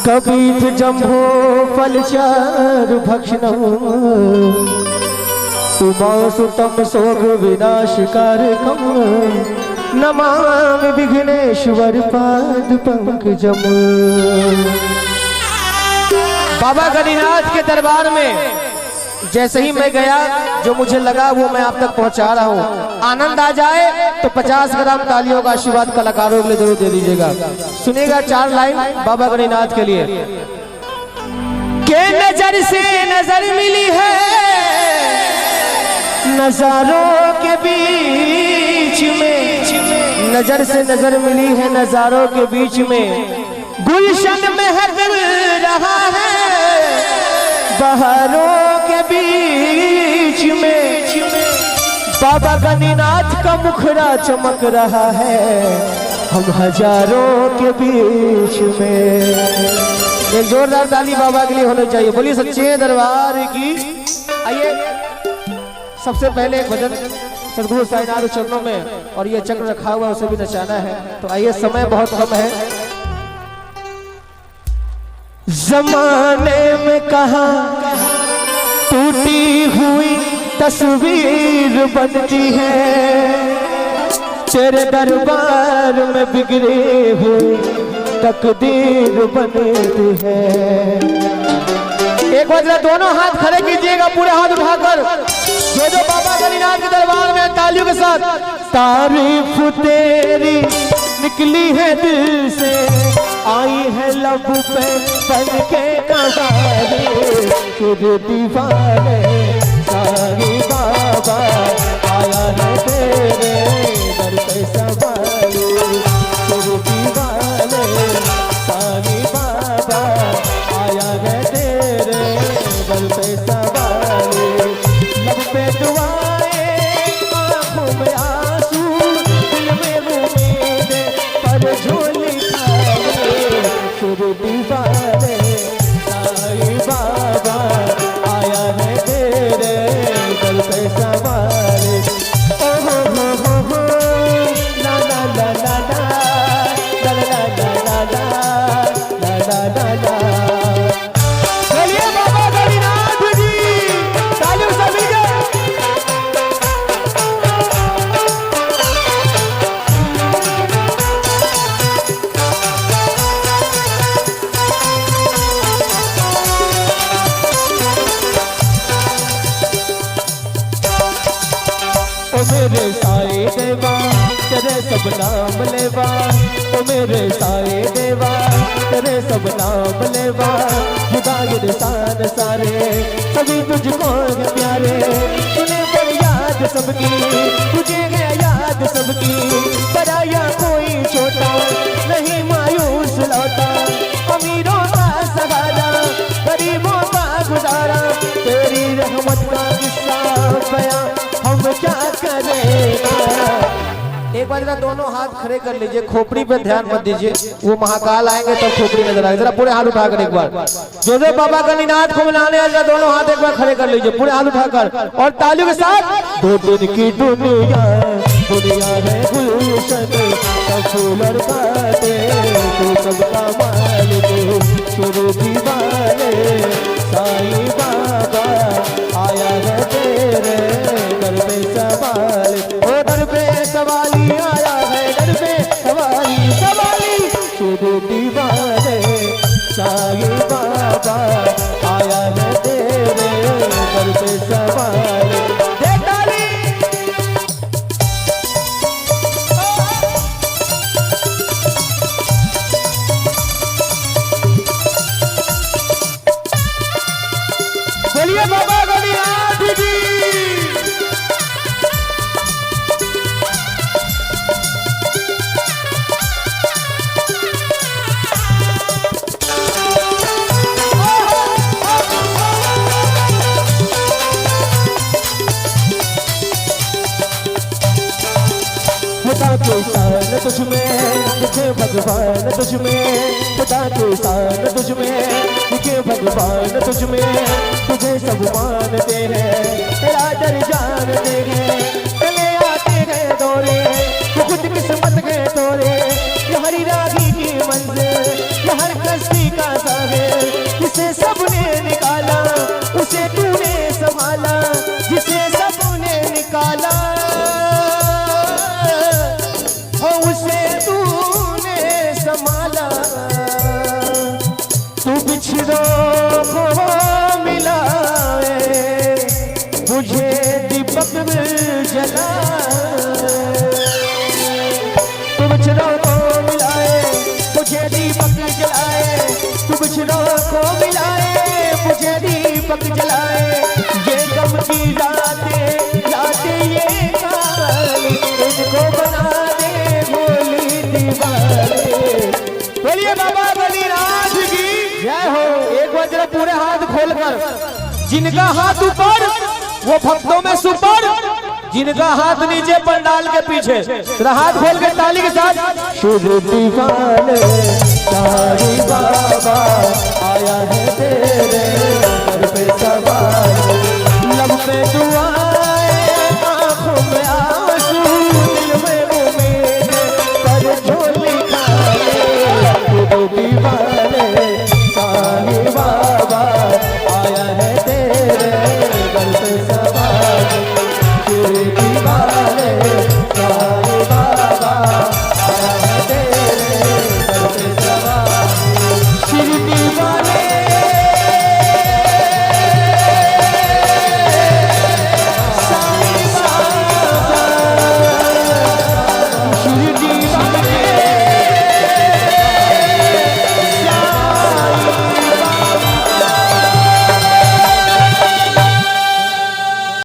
कबीत जम्भो फलचार भक्षणम उमासुतम सोग विनाशकारकम नमामि विघ्नेश्वर पाद पंकजम। बाबा गणिनाथ के दरबार में जैसे ही मैं गया, जो मुझे लगा वो मैं आप तक पहुंचा रहा हूँ। आनंद आ जाए तो 50 ग्राम तालियों का आशीर्वाद कलाकारों के लिए जरूर दे दीजिएगा। सुनिएगा 4 लाइन बाबा गणिनाथ के लिए। के नजर से नजर मिली है नजारों के बीच में, नजर से नजर मिली है नजारों के बीच में, गुलशन महक रहा है बहारों के बीच में, बाबा गणिनाथ का मुखड़ा चमक रहा है हम हजारों के बीच में। एक जोरदार ताली बाबा के लिए होनी चाहिए। बोलिए सच्चे दरबार की। आइए सबसे पहले एक भजन सदगुरु साईनाथ चरणों में, और ये चक्र रखा हुआ उसे भी नचाना है। तो आइए, समय बहुत कम है। जमाने में कहा टूटी हुई तस्वीर बनती है, तेरे दरबार में बिगड़े हुए तकदीर बनती है। एक बार दोनों हाथ खड़े कीजिएगा, पूरे हाथ उठाकर, जो बाबा गणिनाथ के दरबार में तालियों के साथ। तारीफ तेरी निकली है दिल से, आई है लब पे बन के कहानी, तेरे दीवाने साईं बाबा आया है तेरे दर पे सवारी, तेरे दीवाने साईं बाबा आया है तेरे दर पे सवारी। लब पे दुआएं, आँखों में आंसू, दिल में उम्मीद पर झोली तेरे दीवाने साईं बाबा आया है तेरे दर पे सवारी। ओ हो ला ला ला ला ला ला ला ला ला ला ला। चलिए बाबा गणिनाथ जी, तालियों से लीजिए। मेरे साईं देवा तेरे सब नाम लेवा, ओ मेरे साईं देवा तेरे सब नाम लेवा, जुदाई शान सारे सभी तुझको है प्यारे, तूने पर याद सबकी, तुझे है याद सबकी, पराया कोई छोटा नहीं मायूस लौटा, अमीरों का सहारा गरीबों का गुजारा, तेरी रहमत का किस्सा बयां हम क्या करेगा। एक बार जरा दोनों हाथ खड़े कर लीजिए, खोपड़ी पे ध्यान मत दीजिए, वो महाकाल आएंगे तो खोपड़ी नजर आएगी। जरा पूरे हाथ उठाकर एक बार जो बाबा गणिनाथ को मिलाने जरा दोनों हाथ एक बार खड़े कर लीजिए, पूरे हाथ उठाकर और तालियों के साथ। 2 दिन की दुनिया दुनिया है गुलशन, सब फूल और बातें तू सबका मालिक, तेरे दीवाने साईं बाबा आया है तेरे दर पे सवाली, ओ दर पे सवाली आया है, दर पे सवाली सवाली, तेरे दीवाने साईं बाबा आया है तेरे दर पे सवाली। बोलिए बाबा गणिनाथ जी। खुदा के शान तुझमें दिखे भगवान तुझमें, खुदा के शान तुझमें दिखे भगवान तुझमें, तुझे सब मानते हैं तेरा डर जानते हैं, चले आते हैं दौरे खुद किस्मत के तोरे, हरी रागी की मंजिल, ये हर कश्ती का साहिल, जिसे सबने निकाला उसे तूने संभाला, जिसे सबने निकाला हो उसे तूने संभाला। तू बिछड़ों को मिलाए मुझे दीपक जलाए, तू बिछड़ों को मिलाए मुझे दीपक जलाए, तू बिछड़ों को मिलाए मुझे दीपक जलाए। ये गम की रातें ये काली, इनको बना दे भोली दीवारें। बोलिए बाबा बलिनाथ की जय हो। एक बार जरा पूरे हाथ खोलकर, जिनका हाथ ऊपर वो भक्तों में सुपर, जिनका हाथ नीचे पंडाल के पीछे, हाथ खोल के ताली के साथ। शुभ दीवाने सारी बाबा आया है तेरे घर पे सवार, लब पे